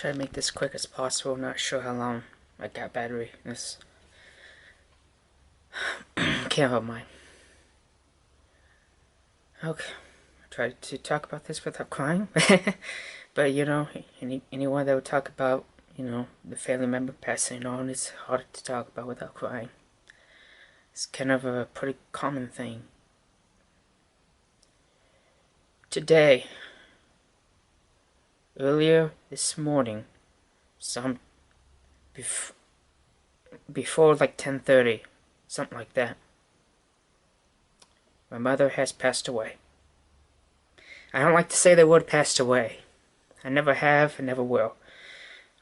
try to make this quick as possible. Not sure how long I got battery in this. Can't mind. Okay, I tried to talk about this without crying. But you know, anyone that would talk about, you know, the family member passing on is hard to talk about without crying. It's kind of a pretty common thing. Today, earlier this morning, before like 10:30, something like that, my mother has passed away. I don't like to say the word passed away. I never have and never will.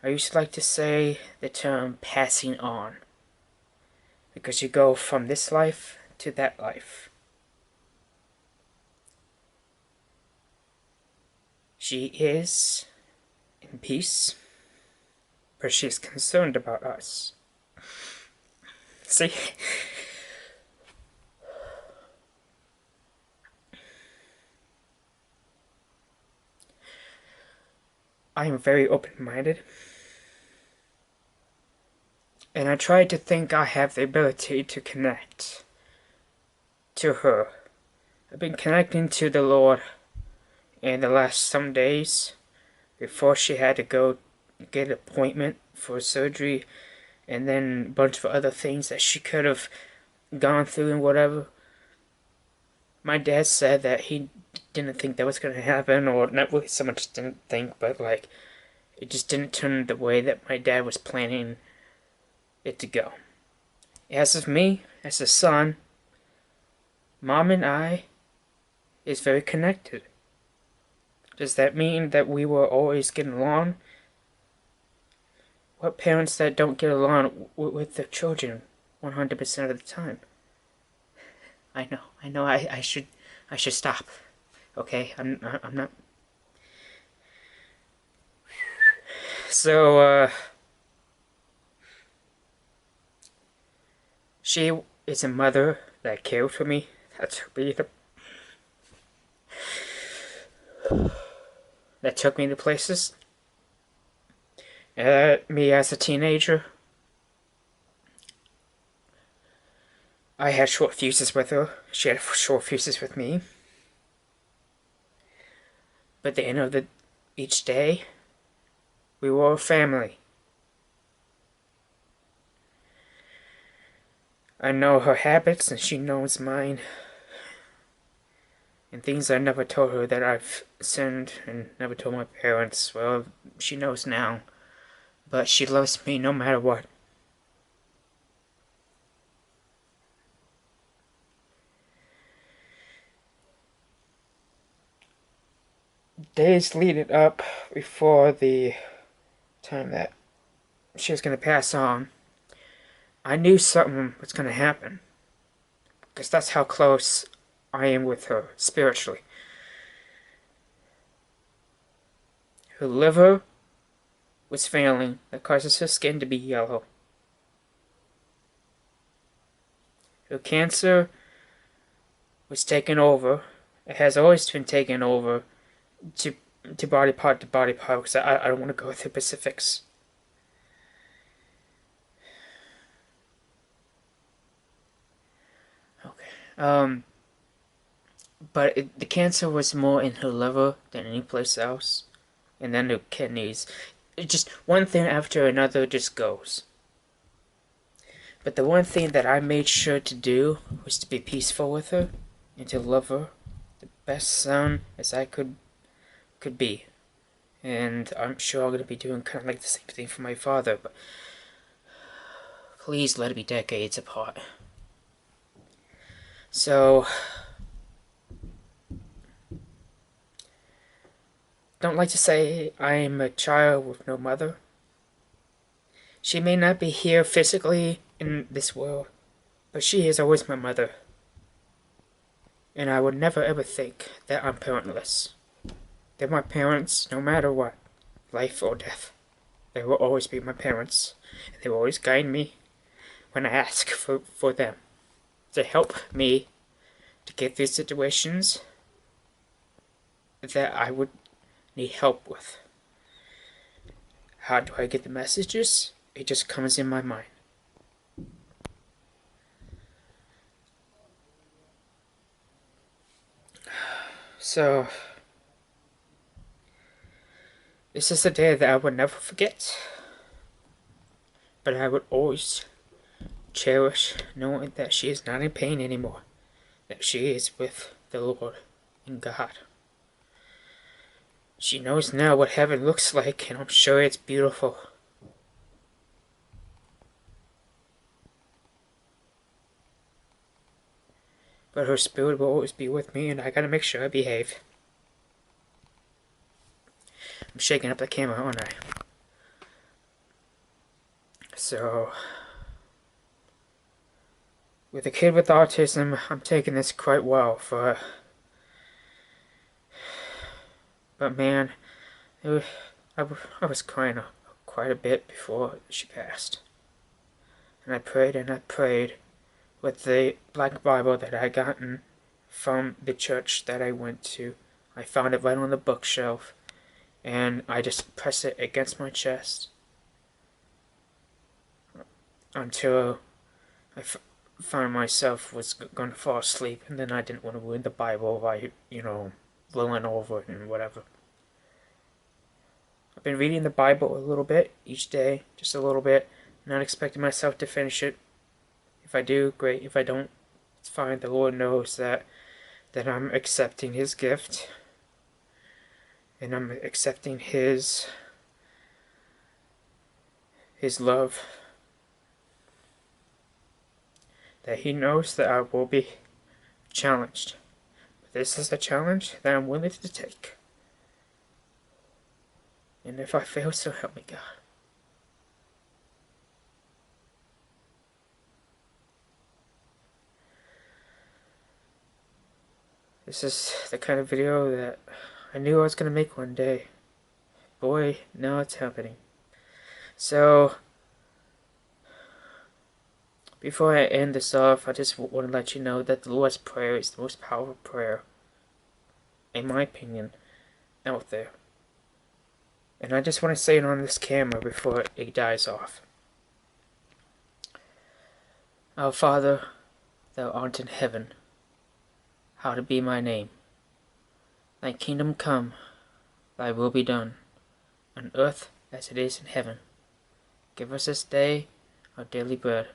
I used to like to say the term passing on, because you go from this life to that life. She is in peace, but she's concerned about us. See, I am very open-minded, and I try to think I have the ability to connect to her. I've been connecting to the Lord in the last some days before she had to go get an appointment for surgery, and then a bunch of other things that she could have gone through and whatever. My dad said that he didn't think that was going to happen, or not really so much didn't think, but like it just didn't turn the way that my dad was planning it to go. As of me, as a son, Mom and I is very connected. Does that mean that we will always get along? What parents that don't get along with their children 100% of the time? I know. I should stop. Okay, I'm not. So, she is a mother that cared for me. That took me to places. Me as a teenager, I had short fuses with her. She had short fuses with me. But at the end of each day, we were a family. I know her habits and she knows mine. And things I never told her that I've sinned and never told my parents, well, she knows now. But she loves me no matter what. Days leading up before the time that she was going to pass on, I knew something was going to happen. Because that's how close I am with her spiritually. Her liver was failing. That causes her skin to be yellow. Her cancer was taken over. It has always been taken over to body part to body part, because I don't want to go through specifics. Okay. But the cancer was more in her liver than any place else, and then her kidneys. It just one thing after another just goes. But the one thing that I made sure to do was to be peaceful with her and to love her the best son as I could be. And I'm sure I'm going to be doing kind of like the same thing for my father, but please let it be decades apart. So, don't like to say I'm a child with no mother. She may not be here physically in this world, but she is always my mother. And I would never ever think that I'm parentless. They're my parents no matter what, life or death. They will always be my parents, and they will always guide me when I ask for them to help me to get through situations that I would need help with. How do I get the messages? It just comes in my mind. So, this is a day that I would never forget, but I would always cherish knowing that she is not in pain anymore, that she is with the Lord and God. She knows now what heaven looks like, and I'm sure it's beautiful. But her spirit will always be with me, and I gotta make sure I behave. I'm shaking up the camera, aren't I? So, with a kid with autism, I'm taking this quite well but man, I was crying quite a bit before she passed. And I prayed with the Black Bible that I gotten from the church that I went to. I found it right on the bookshelf, and I just pressed it against my chest until I found myself was going to fall asleep, and then I didn't want to read the Bible by, rolling over it and whatever. I've been reading the Bible a little bit each day, just a little bit, not expecting myself to finish it. If I do, great. If I don't, it's fine. The Lord knows that I'm accepting His gift, and I'm accepting His love. That He knows that I will be challenged. But this is a challenge that I'm willing to take. And if I fail, so help me God. This is the kind of video that I knew I was going to make one day. Boy, now it's happening. So, before I end this off, I just want to let you know that the Lord's Prayer is the most powerful prayer, in my opinion, out there. And I just want to say it on this camera before it dies off. Our Father, thou art in heaven, hallowed be my name. Thy kingdom come, thy will be done, on earth as it is in heaven. Give us this day our daily bread.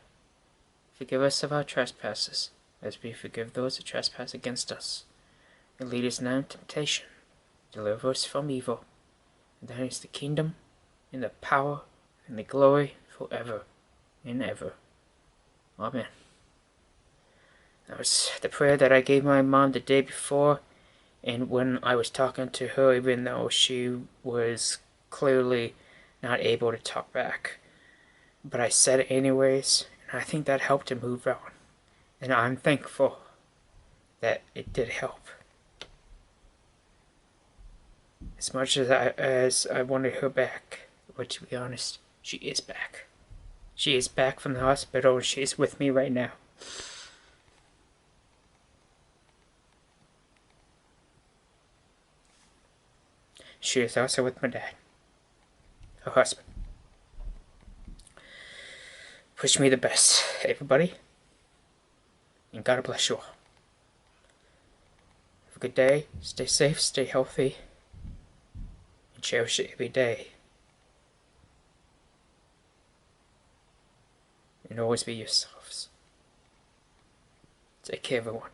Forgive us of our trespasses, as we forgive those who trespass against us. And lead us not into temptation, deliver us from evil. And thine is the kingdom, and the power, and the glory, forever and ever. Amen. That was the prayer that I gave my mom the day before, and when I was talking to her, even though she was clearly not able to talk back. But I said it anyways, and I think that helped to move on. And I'm thankful that it did help. As much as I wanted her back, but to be honest, she is back. She is back from the hospital, and she is with me right now. She is also with my dad, her husband. Wish me the best, everybody, and God bless you all. Have a good day, stay safe, stay healthy, and cherish it every day. And always be yourselves. Take care, everyone.